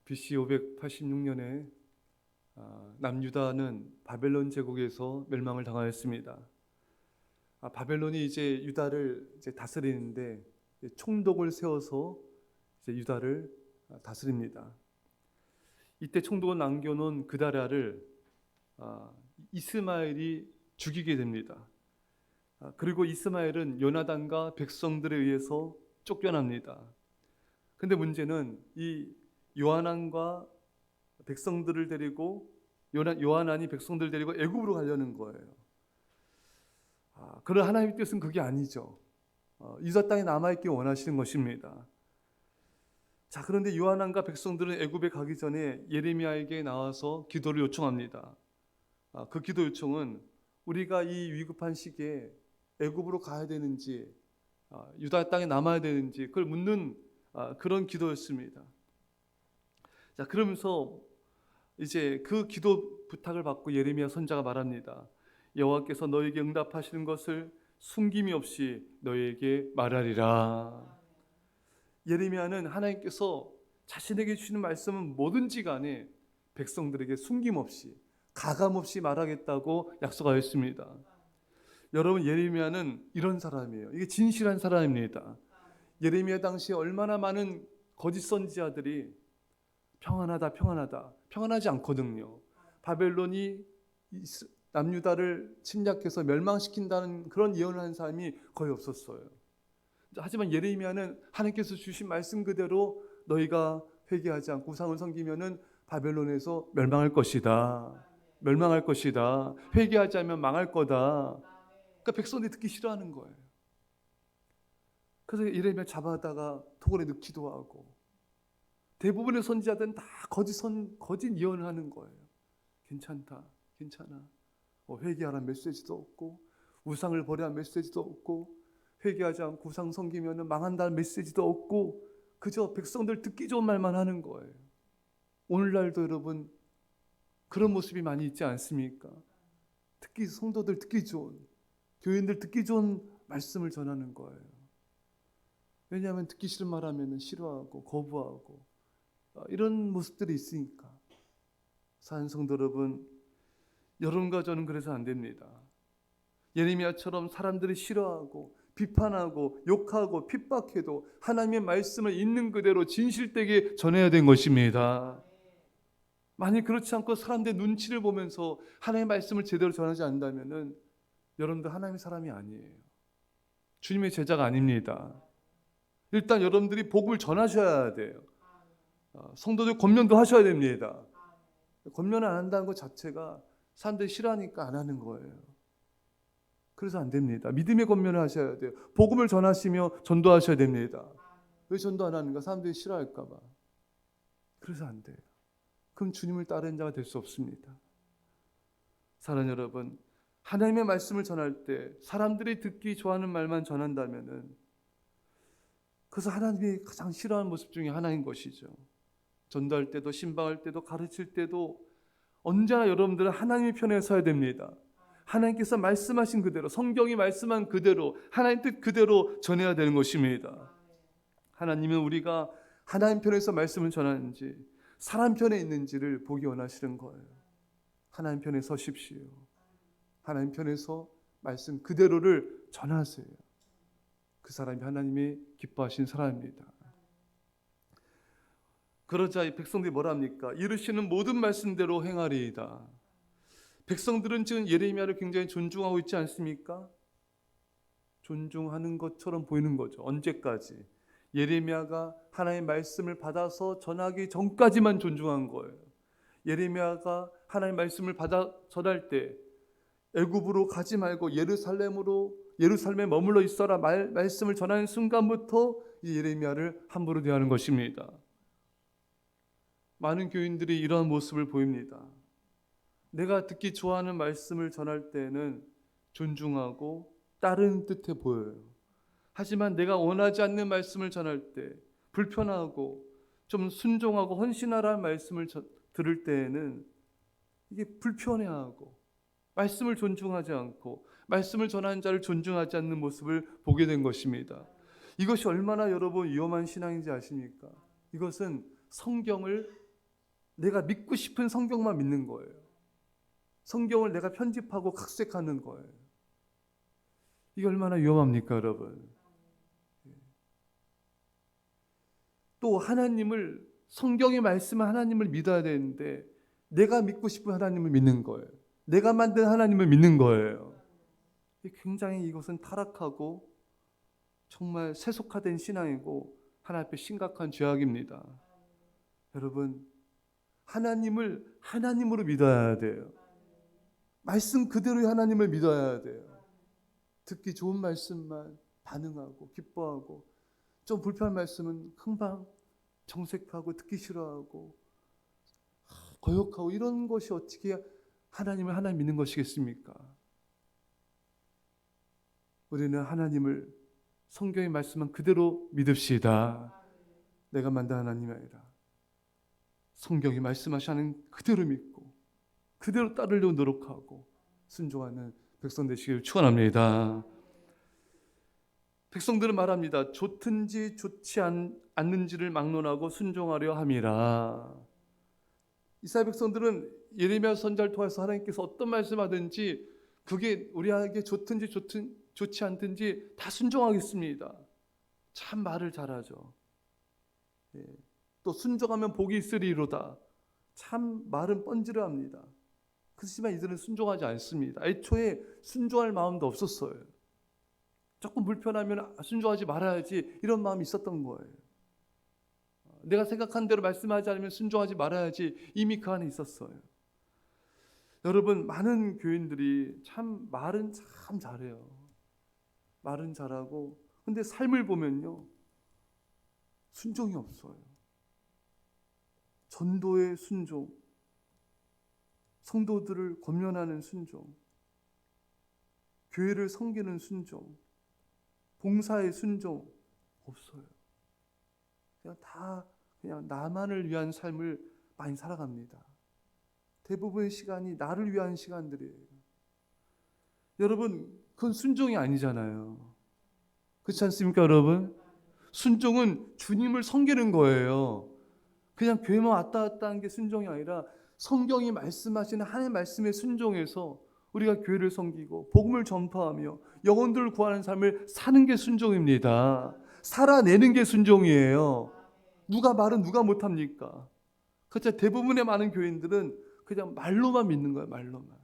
BC 586년에 남유다는 바벨론 제국에서 멸망을 당하였습니다. 바벨론이 이제 유다를 이제 다스리는데 총독을 세워서 이제 유다를 다스립니다. 이때 총독을 남겨놓은 그다랴를 이스마엘이 죽이게 됩니다. 그리고 이스마엘은 요나단과 백성들에 의해서 쫓겨납니다. 근데 문제는 이 요하난과 백성들을 데리고 요하난이 백성들을 데리고 애굽으로 가려는 거예요. 그런 하나님의 뜻은 그게 아니죠. 유다 땅에 남아있기 원하시는 것입니다. 자, 그런데 요하난과 백성들은 애굽에 가기 전에 예레미야에게 나와서 기도를 요청합니다. 그 기도 요청은 우리가 이 위급한 시기에 애굽으로 가야 되는지 유다 땅에 남아야 되는지 그걸 묻는 그런 기도였습니다. 자, 그러면서 이제 그 기도 부탁을 받고 예레미야 선지자가 말합니다. 여호와께서 너에게 응답하시는 것을 숨김이 없이 너에게 말하리라. 예레미야는 하나님께서 자신에게 주시는 말씀은 뭐든지 간에 백성들에게 숨김없이 가감없이 말하겠다고 약속하였습니다. 여러분, 예레미야는 이런 사람이에요. 이게 진실한 사람입니다. 예레미야 당시에 얼마나 많은 거짓 선지자들이 평안하다 평안하지 않거든요. 바벨론이 남유다를 침략해서 멸망시킨다는 그런 예언을 한 사람이 거의 없었어요. 하지만 예레미야는 하나님께서 주신 말씀 그대로 너희가 회개하지 않고 우상을 섬기면은 바벨론에서 멸망할 것이다. 회개하지 않으면 망할 거다. 그러니까 백성들이 듣기 싫어하는 거예요. 그래서 예레미야 잡아다가 토굴에 넣기도 하고, 대부분의 선지자들은 다 거짓 예언을 하는 거예요. 괜찮아. 회개하라는 메시지도 없고, 우상을 버리라는 메시지도 없고, 회개하지 않고 우상 섬기면 망한다는 메시지도 없고, 그저 백성들 듣기 좋은 말만 하는 거예요. 오늘날도 여러분 그런 모습이 많이 있지 않습니까? 특히 성도들 듣기 좋은, 교인들 듣기 좋은 말씀을 전하는 거예요. 왜냐하면 듣기 싫은 말 하면 싫어하고 거부하고 이런 모습들이 있으니까. 사는 성도 여러분, 여러분과 저는 그래서 안 됩니다. 예레미야처럼 사람들이 싫어하고 비판하고 욕하고 핍박해도 하나님의 말씀을 있는 그대로 진실되게 전해야 되는 것입니다. 만약 그렇지 않고 사람들의 눈치를 보면서 하나님의 말씀을 제대로 전하지 않는다면 여러분들 하나님의 사람이 아니에요. 주님의 제자가 아닙니다. 일단 여러분들이 복음을 전하셔야 돼요. 성도들 권면도 하셔야 됩니다. 권면을 안 한다는 것 자체가 사람들이 싫어하니까 안 하는 거예요. 그래서 안 됩니다. 믿음의 권면을 하셔야 돼요. 복음을 전하시며 전도하셔야 됩니다. 왜 전도 안 하는가? 사람들이 싫어할까 봐. 그래서 안 돼요. 그럼 주님을 따르는 자가 될 수 없습니다. 사랑하는 여러분, 하나님의 말씀을 전할 때 사람들이 듣기 좋아하는 말만 전한다면은 그래서 하나님이 가장 싫어하는 모습 중에 하나인 것이죠. 전도할 때도 신방할 때도 가르칠 때도 언제나 여러분들은 하나님의 편에 서야 됩니다. 하나님께서 말씀하신 그대로, 성경이 말씀한 그대로, 하나님 뜻 그대로 전해야 되는 것입니다. 하나님은 우리가 하나님 편에서 말씀을 전하는지 사람 편에 있는지를 보기 원하시는 거예요. 하나님 편에 서십시오. 하나님 편에서 말씀 그대로를 전하세요. 그 사람이 하나님이 기뻐하신 사람입니다. 그러자 이 백성들이 뭐랍니까? 이르시는 모든 말씀대로 행하리이다. 백성들은 지금 예레미야를 굉장히 존중하고 있지 않습니까? 존중하는 것처럼 보이는 거죠. 언제까지? 예레미야가 하나님의 말씀을 받아서 전하기 전까지만 존중한 거예요. 예레미야가 하나님의 말씀을 받아 전할 때 애굽으로 가지 말고 예루살렘에 머물러 있어라 말씀을 전하는 순간부터 이 예레미야를 함부로 대하는 것입니다. 많은 교인들이 이러한 모습을 보입니다. 내가 듣기 좋아하는 말씀을 전할 때는 존중하고 따르는 듯해 보여요. 하지만 내가 원하지 않는 말씀을 전할 때 불편하고 좀 순종하고 헌신하라는 말씀을 들을 때에는 이게 불편해하고 말씀을 존중하지 않고 말씀을 전하는 자를 존중하지 않는 모습을 보게 된 것입니다. 이것이 얼마나 여러분 위험한 신앙인지 아십니까? 이것은 성경을 내가 믿고 싶은 성경만 믿는 거예요. 성경을 내가 편집하고 각색하는 거예요. 이게 얼마나 위험합니까, 여러분? 또 하나님을, 성경이 말씀은 하나님을 믿어야 되는데 내가 믿고 싶은 하나님을 믿는 거예요. 내가 만든 하나님을 믿는 거예요. 굉장히 이것은 타락하고 정말 세속화된 신앙이고 하나님 앞에 심각한 죄악입니다. 여러분, 하나님을 하나님으로 믿어야 돼요. 말씀 그대로의 하나님을 믿어야 돼요. 듣기 좋은 말씀만 반응하고 기뻐하고, 좀 불편한 말씀은 금방 정색하고 듣기 싫어하고 거역하고, 이런 것이 어떻게 하나님을 하나님 믿는 것이겠습니까? 우리는 하나님을 성경의 말씀은 그대로 믿읍시다. 내가 만든 하나님이 아니라 성경이 말씀하시는 그대로 믿고 그대로 따르려고 노력하고 순종하는 백성 되시길 축원합니다. 백성들은 말합니다. 좋든지 좋지 않는지를 막론하고 순종하려 함이라. 이스라엘 백성들은 예레미야 선지자를 통해서 하나님께서 어떤 말씀하든지 그게 우리에게 좋든지 좋지 않든지 다 순종하겠습니다. 참 말을 잘하죠. 예. 또 순종하면 복이 있으리로다. 참 말은 뻔지르합니다. 그렇지만 이들은 순종하지 않습니다. 애초에 순종할 마음도 없었어요. 조금 불편하면 순종하지 말아야지, 이런 마음이 있었던 거예요. 내가 생각한 대로 말씀하지 않으면 순종하지 말아야지, 이미 그 안에 있었어요. 여러분, 많은 교인들이 참 말은 참 잘해요. 말은 잘하고, 근데 삶을 보면요, 순종이 없어요. 전도의 순종, 성도들을 권면하는 순종, 교회를 섬기는 순종, 봉사의 순종 없어요. 그냥 나만을 위한 삶을 많이 살아갑니다. 대부분의 시간이 나를 위한 시간들이에요. 여러분, 그건 순종이 아니잖아요. 그렇지 않습니까, 여러분? 순종은 주님을 섬기는 거예요. 그냥 교회만 왔다 갔다 하는 게 순종이 아니라 성경이 말씀하시는 하나님의 말씀에 순종해서 우리가 교회를 섬기고 복음을 전파하며 영혼들을 구하는 삶을 사는 게 순종입니다. 살아내는 게 순종이에요. 누가 말은 누가 못합니까? 그렇죠. 대부분의 많은 교인들은 그냥 말로만 믿는 거예요. 말로만.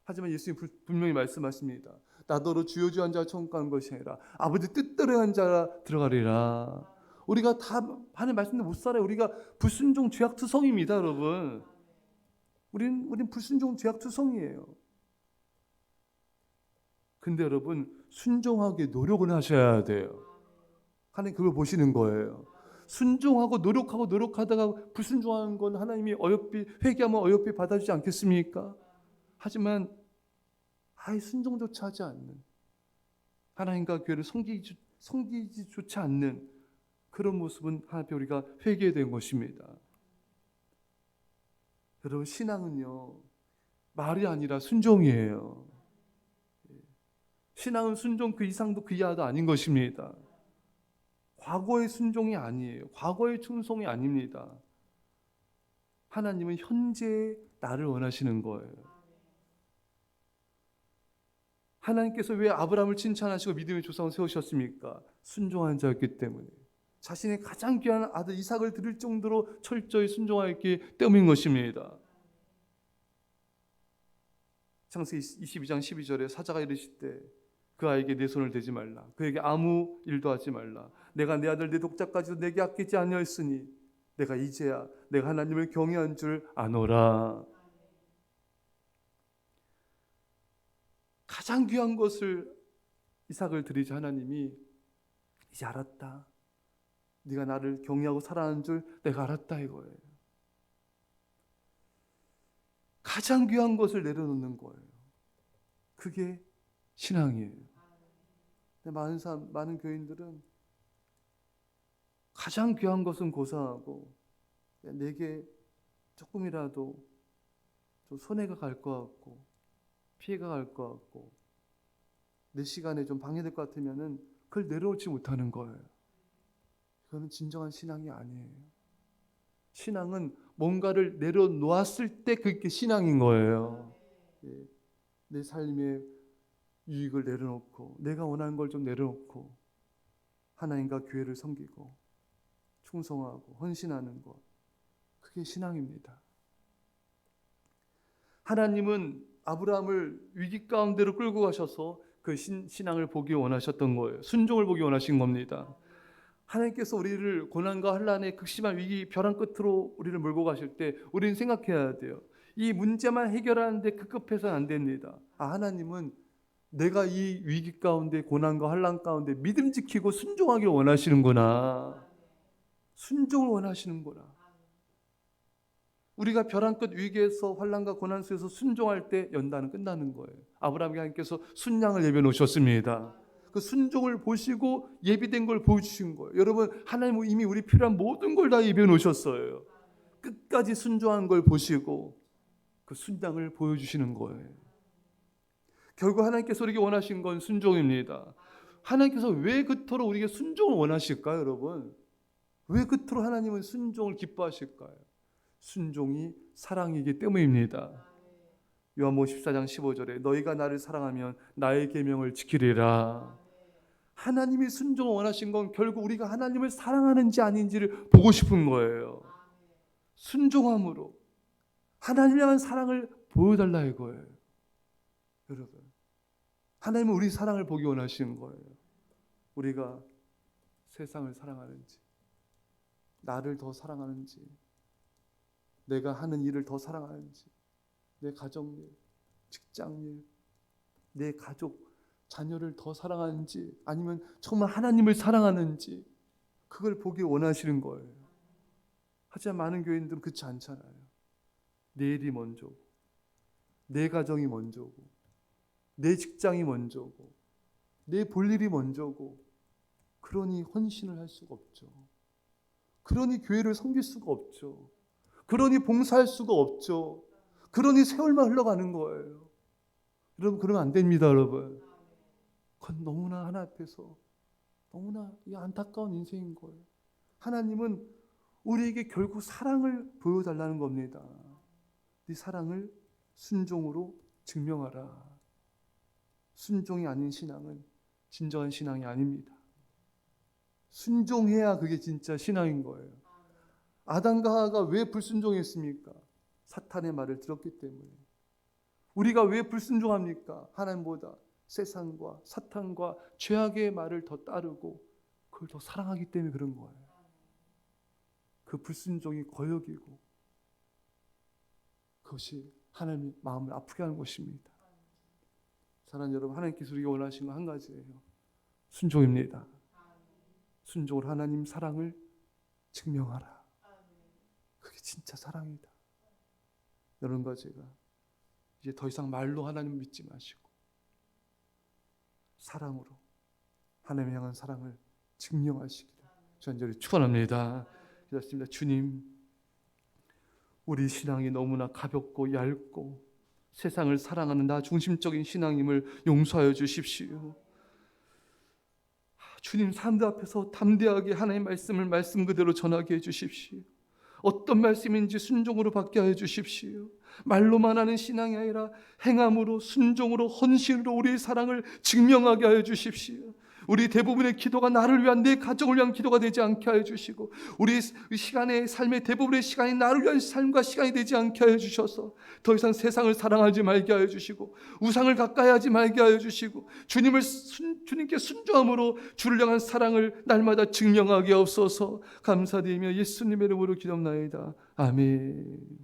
하지만 예수님 분명히 말씀하십니다. 나더러 주여 주여 한 자가 천국 가는 것이 아니라 아버지 뜻대로 한 자가 들어가리라. 우리가 다 하나님 말씀대로 못 살아요. 우리가 불순종 죄악투성입니다, 여러분. 우린 불순종 죄악투성이에요. 근데 여러분, 순종하게 노력을 하셔야 돼요. 하나님 그걸 보시는 거예요. 순종하고 노력하다가 불순종하는 건 하나님이 어여삐, 회개하면 어여삐 받아주지 않겠습니까? 하지만 아예 순종조차 하지 않는, 하나님과 교회를 섬기지조차 않는 그런 모습은 하나님 앞에 우리가 회개해야 되는 것입니다. 여러분, 신앙은요, 말이 아니라 순종이에요. 신앙은 순종 그 이상도 그 이하도 아닌 것입니다. 과거의 순종이 아니에요. 과거의 충성이 아닙니다. 하나님은 현재의 나를 원하시는 거예요. 하나님께서 왜 아브라함을 칭찬하시고 믿음의 조상을 세우셨습니까? 순종한 자였기 때문에. 자신의 가장 귀한 아들 이삭을 드릴 정도로 철저히 순종하였기 때문인 것입니다. 창세기 22장 12절에 사자가 이르실 때 그 아이에게 내 손을 대지 말라. 그에게 아무 일도 하지 말라. 내가 내 아들 내 독자까지도 내게 아끼지 아니하였으니 내가 이제야 내가 하나님을 경외한 줄 아노라. 가장 귀한 것을 이삭을 드리자 하나님이 이제 알았다. 네가 나를 경외하고 사랑하는 줄 내가 알았다 이거예요. 가장 귀한 것을 내려놓는 거예요. 그게 신앙이에요. 많은 교인들은 가장 귀한 것은 고사하고 내게 조금이라도 좀 손해가 갈 것 같고 피해가 갈 것 같고 내 시간에 좀 방해될 것 같으면은 그걸 내려놓지 못하는 거예요. 그거는 진정한 신앙이 아니에요. 신앙은 뭔가를 내려놓았을 때 그게 신앙인 거예요. 예, 내 삶의 유익을 내려놓고 내가 원하는 걸 좀 내려놓고 하나님과 교회를 섬기고 충성하고 헌신하는 것, 그게 신앙입니다. 하나님은 아브라함을 위기 가운데로 끌고 가셔서 그 신앙을 보기 원하셨던 거예요. 순종을 보기 원하신 겁니다. 하나님께서 우리를 고난과 환난의 극심한 위기 벼랑 끝으로 우리를 몰고 가실 때 우리는 생각해야 돼요. 이 문제만 해결하는데 급급해서는 안 됩니다. 하나님은 내가 이 위기 가운데 고난과 환난 가운데 믿음 지키고 순종하길 원하시는구나. 순종을 원하시는구나. 우리가 벼랑 끝 위기에서 환난과 고난 속에서 순종할 때 연단은 끝나는 거예요. 아브라함에게 하나님께서 순양을 예비해 놓으셨습니다. 그 순종을 보시고 예비된 걸 보여주신 거예요. 여러분, 하나님은 이미 우리 필요한 모든 걸 다 예비해 놓으셨어요. 끝까지 순종한 걸 보시고 그 순양을 보여주시는 거예요. 결국 하나님께서 우리에게 원하신 건 순종입니다. 하나님께서 왜 그토록 우리에게 순종을 원하실까요, 여러분? 왜 그토록 하나님은 순종을 기뻐하실까요? 순종이 사랑이기 때문입니다. 요한복음 14장 15절에 너희가 나를 사랑하면 나의 계명을 지키리라. 하나님이 순종을 원하신 건 결국 우리가 하나님을 사랑하는지 아닌지를 보고 싶은 거예요. 순종함으로 하나님을 향한 사랑을 보여달라 이거예요. 여러분, 하나님은 우리 사랑을 보기 원하시는 거예요. 우리가 세상을 사랑하는지, 나를 더 사랑하는지, 내가 하는 일을 더 사랑하는지, 내 가정일, 직장일, 내 가족, 자녀를 더 사랑하는지, 아니면 정말 하나님을 사랑하는지, 그걸 보기 원하시는 거예요. 하지만 많은 교인들은 그렇지 않잖아요. 내 일이 먼저고, 내 가정이 먼저고, 내 직장이 먼저고, 내 볼 일이 먼저고, 그러니 헌신을 할 수가 없죠. 그러니 교회를 섬길 수가 없죠. 그러니 봉사할 수가 없죠. 그러니 세월만 흘러가는 거예요. 여러분, 그러면 안 됩니다, 여러분. 그건 너무나 하나 앞에서 너무나 안타까운 인생인 거예요. 하나님은 우리에게 결국 사랑을 보여달라는 겁니다. 네 사랑을 순종으로 증명하라. 순종이 아닌 신앙은 진정한 신앙이 아닙니다. 순종해야 그게 진짜 신앙인 거예요. 아담과 하와가 왜 불순종했습니까? 사탄의 말을 들었기 때문에. 우리가 왜 불순종합니까? 하나님보다 세상과 사탄과 죄악의 말을 더 따르고 그걸 더 사랑하기 때문에 그런 거예요. 그 불순종이 거역이고 그것이 하나님의 마음을 아프게 하는 것입니다. 사랑하는 여러분, 하나님께서 우리가 원하시는 건 한 가지예요. 순종입니다. 순종으로 하나님 사랑을 증명하라. 그게 진짜 사랑이다. 여러분과 제가 이제 더 이상 말로 하나님 믿지 마시고 사랑으로 하나님 향한 사랑을 증명하시기를 간절히 축원합니다. 그렇습니다. 주님, 우리 신앙이 너무나 가볍고 얇고 세상을 사랑하는 나 중심적인 신앙임을 용서하여 주십시오. 주님, 사람들 앞에서 담대하게 하나님의 말씀을 말씀 그대로 전하게 해주십시오. 어떤 말씀인지 순종으로 받게 하여 주십시오. 말로만 하는 신앙이 아니라 행함으로, 순종으로, 헌신으로 우리의 사랑을 증명하게 하여 주십시오. 우리 대부분의 기도가 나를 위한, 내 가정을 위한 기도가 되지 않게 하여 주시고, 우리 시간의 삶의 대부분의 시간이 나를 위한 삶과 시간이 되지 않게 하여 주셔서 더 이상 세상을 사랑하지 말게 하여 주시고 우상을 가까이 하지 말게 하여 주시고 주님께 순종함으로 주를 향한 사랑을 날마다 증명하게 하옵소서. 감사드리며 예수님의 이름으로 기도합나이다. 아멘.